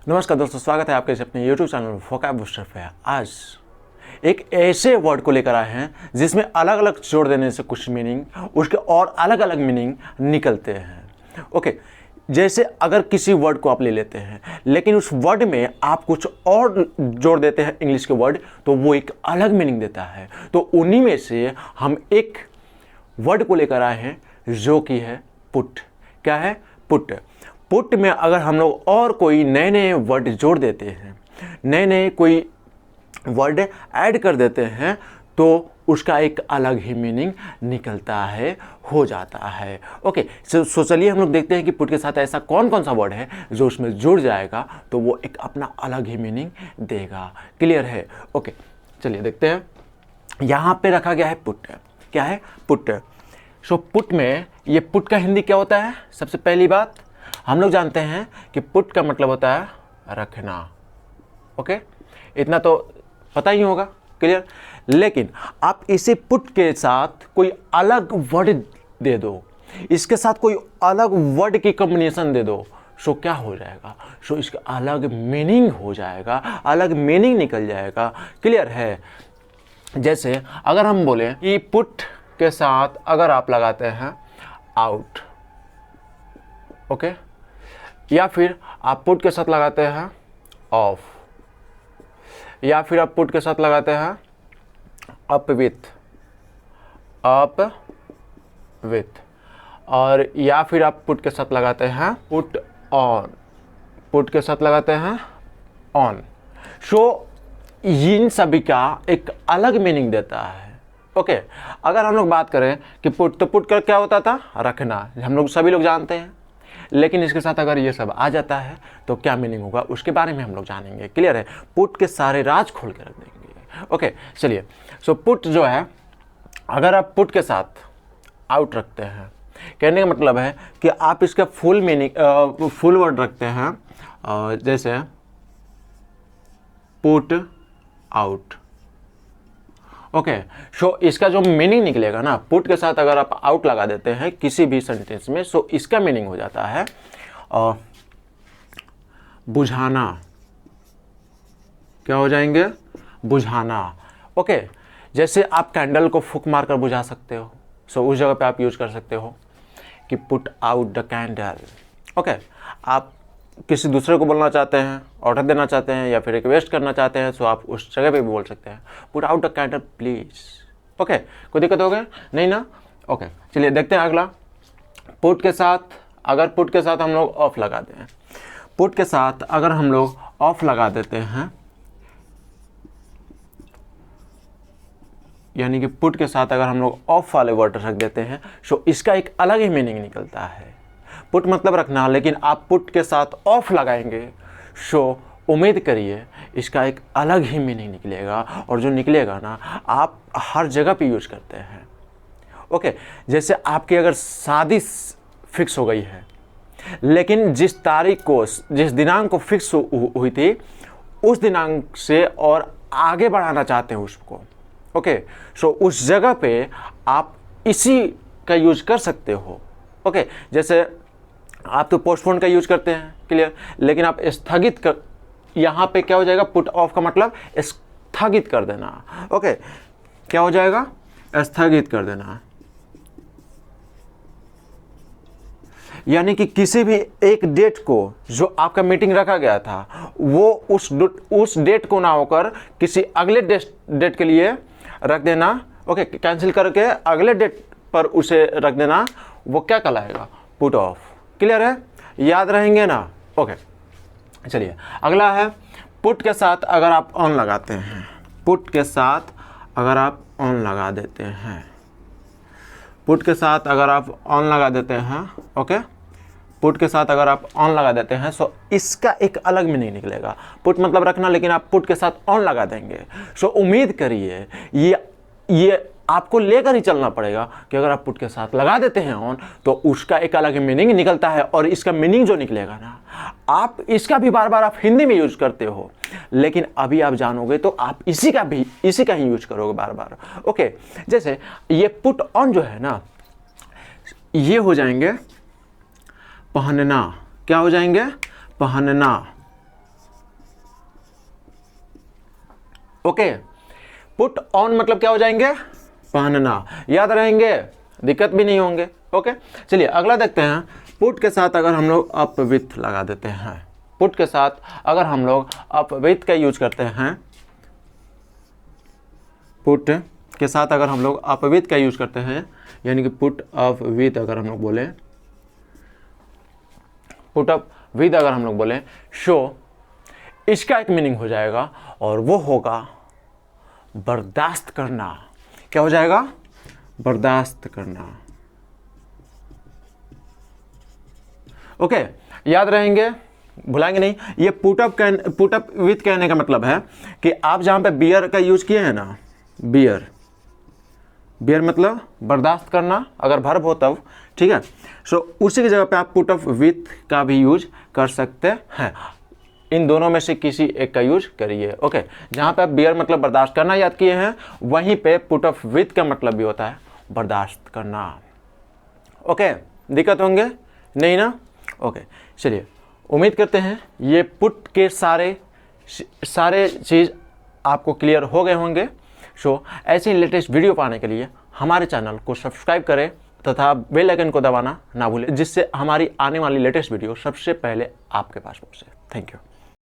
नमस्कार दोस्तों, स्वागत है आपके अपने YouTube चैनल वोकैब बूस्टर पे। आज एक ऐसे वर्ड को लेकर आए हैं जिसमें अलग अलग जोड़ देने से कुछ मीनिंग उसके और अलग अलग मीनिंग निकलते हैं। ओके, जैसे अगर किसी वर्ड को आप ले लेते हैं लेकिन उस वर्ड में आप कुछ और जोड़ देते हैं इंग्लिश के वर्ड, तो वो एक अलग मीनिंग देता है। तो उन्हीं में से हम एक वर्ड को लेकर आए हैं जो कि है पुट। क्या है? पुट। पुट में अगर हम लोग और कोई नए नए वर्ड जोड़ देते हैं, नए नए कोई वर्ड ऐड कर देते हैं, तो उसका एक अलग ही मीनिंग निकलता है, हो जाता है। ओके, सो चलिए हम लोग देखते हैं कि पुट के साथ ऐसा कौन कौन सा वर्ड है जो उसमें जुड़ जाएगा तो वो एक अपना अलग ही मीनिंग देगा। क्लियर है? ओके, चलिए देखते हैं। यहाँ पे रखा गया है पुट। क्या है? पुट। सो पुट में ये पुट का हिंदी क्या होता है? सबसे पहली बात हम लोग जानते हैं कि पुट का मतलब होता है रखना। ओके, इतना तो पता ही होगा। क्लियर? लेकिन आप इसी पुट के साथ कोई अलग वर्ड दे दो, इसके साथ कोई अलग वर्ड की कॉम्बिनेशन दे दो, सो क्या हो जाएगा? सो इसका अलग मीनिंग हो जाएगा, अलग मीनिंग निकल जाएगा। क्लियर है? जैसे अगर हम बोले कि पुट के साथ अगर आप लगाते हैं आउट, ओके, या फिर आप पुट के साथ लगाते हैं ऑफ, या फिर आप पुट के साथ लगाते हैं अप विथ, और या फिर आप पुट के साथ लगाते हैं पुट ऑन, पुट के साथ लगाते हैं ऑन। सो इन सभी का एक अलग मीनिंग देता है। ओके, अगर हम लोग बात करें कि पुट, तो पुट का क्या होता था? रखना, हम लोग सभी लोग जानते हैं। लेकिन इसके साथ अगर ये सब आ जाता है तो क्या मीनिंग होगा उसके बारे में हम लोग जानेंगे। क्लियर है? पुट के सारे राज खोल के रख देंगे। ओके, चलिए। सो पुट जो है, अगर आप पुट के साथ आउट रखते हैं, कहने का मतलब है कि आप इसका फुल मीनिंग फुल वर्ड रखते हैं, जैसे पुट आउट। ओके, सो इसका जो मीनिंग निकलेगा ना, पुट के साथ अगर आप आउट लगा देते हैं किसी भी सेंटेंस में, सो इसका मीनिंग हो जाता है बुझाना। क्या हो जाएंगे? बुझाना। ओके, जैसे आप कैंडल को फूंक मारकर बुझा सकते हो, सो उस जगह पे आप यूज कर सकते हो कि put out the candle. Okay, आप किसी दूसरे को बोलना चाहते हैं, ऑर्डर देना चाहते हैं, या फिर रिक्वेस्ट करना चाहते हैं, सो आप उस जगह पे भी बोल सकते हैं put out the candle please. Okay, कोई दिक्कत हो गया? नहीं ना? ओके, चलिए देखते हैं अगला। पुट के साथ, अगर पुट के साथ हम लोग ऑफ लगा दें, पुट के साथ अगर हम लोग ऑफ लगा देते हैं, यानी कि पुट के साथ अगर हम लोग ऑफ वाले वर्ड रख देते हैं, सो इसका एक अलग ही मीनिंग निकलता है। पुट मतलब रखना, लेकिन आप पुट के साथ ऑफ लगाएंगे, सो उम्मीद करिए इसका एक अलग ही मीनिंग निकलेगा, और जो निकलेगा ना आप हर जगह पे यूज करते हैं। ओके, जैसे आपकी अगर शादी फिक्स हो गई है, लेकिन जिस तारीख को, जिस दिनांक को फिक्स हुई थी, उस दिनांक से और आगे बढ़ाना चाहते हैं उसको। ओके, सो उस जगह पे आप इसी का यूज कर सकते हो। ओके, जैसे आप तो पोस्टपोन का यूज करते हैं। क्लियर? लेकिन आप स्थगित कर, यहाँ पे क्या हो जाएगा? पुट ऑफ का मतलब स्थगित कर देना। ओके, क्या हो जाएगा? स्थगित कर देना, यानी कि किसी भी एक डेट को जो आपका मीटिंग रखा गया था, वो उस डेट को ना होकर किसी अगले डेट के लिए रख देना। ओके, कैंसिल करके अगले डेट पर उसे रख देना, वो क्या कहलाएगा? Put off. क्लियर है? याद रहेंगे ना? ओके, चलिए अगला है पुट के साथ अगर आप ऑन लगाते हैं, पुट के साथ अगर आप ऑन लगा देते हैं, पुट के साथ अगर आप ऑन लगा देते हैं, ओके, पुट के साथ अगर आप ऑन लगा देते हैं, सो इसका एक अलग मीनिंग निकलेगा। पुट मतलब रखना, लेकिन आप पुट के साथ ऑन लगा देंगे, सो उम्मीद करिए ये आपको लेकर ही चलना पड़ेगा कि अगर आप पुट के साथ लगा देते हैं ऑन, तो उसका एक अलग मीनिंग निकलता है। और इसका मीनिंग जो निकलेगा ना, आप इसका भी बार बार आप हिंदी में यूज करते हो, लेकिन अभी आप जानोगे तो आप इसी का ही यूज करोगे बार बार। ओके, जैसे ये पुट ऑन जो है ना, ये हो जाएंगे पहनना। क्या हो जाएंगे? पहनना। ओके, पुट ऑन मतलब क्या हो जाएंगे, पहनना, याद रहेंगे, दिक्कत भी नहीं होंगे। ओके, चलिए अगला देखते हैं। पुट के साथ अगर हम लोग अप विथ लगा देते हैं, पुट के साथ अगर हम लोग अप विथ का यूज करते हैं, पुट के साथ अगर हम लोग अप विथ का यूज करते हैं, यानी कि पुट अप विथ अगर हम लोग बोले, पुट अप विद अगर हम लोग बोले शो, इसका एक मीनिंग हो जाएगा और वो होगा बर्दाश्त करना। क्या हो जाएगा, बर्दाश्त करना। ओके, याद रहेंगे, भुलाएंगे नहीं। ये पुट अप विथ कहने का मतलब है कि आप जहां पे बियर का यूज किए हैं ना, बियर, बियर मतलब बर्दाश्त करना, अगर वर्ब हो तब, ठीक है। सो उसी की जगह पे आप पुट अप विथ का भी यूज कर सकते हैं। इन दोनों में से किसी एक का यूज करिए। ओके, जहां पे आप बियर मतलब बर्दाश्त करना याद किए हैं, वहीं पे पुट अप विथ का मतलब भी होता है बर्दाश्त करना। ओके, दिक्कत होंगे नहीं ना? ओके, चलिए उम्मीद करते हैं ये पुट के सारे चीज़ आपको क्लियर हो गए होंगे। सो ऐसे लेटेस्ट वीडियो पाने के लिए हमारे चैनल को सब्सक्राइब करें तथा बेल आइकन को दबाना ना भूलें, जिससे हमारी आने वाली लेटेस्ट वीडियो सबसे पहले आपके पास पहुंचे। Thank you.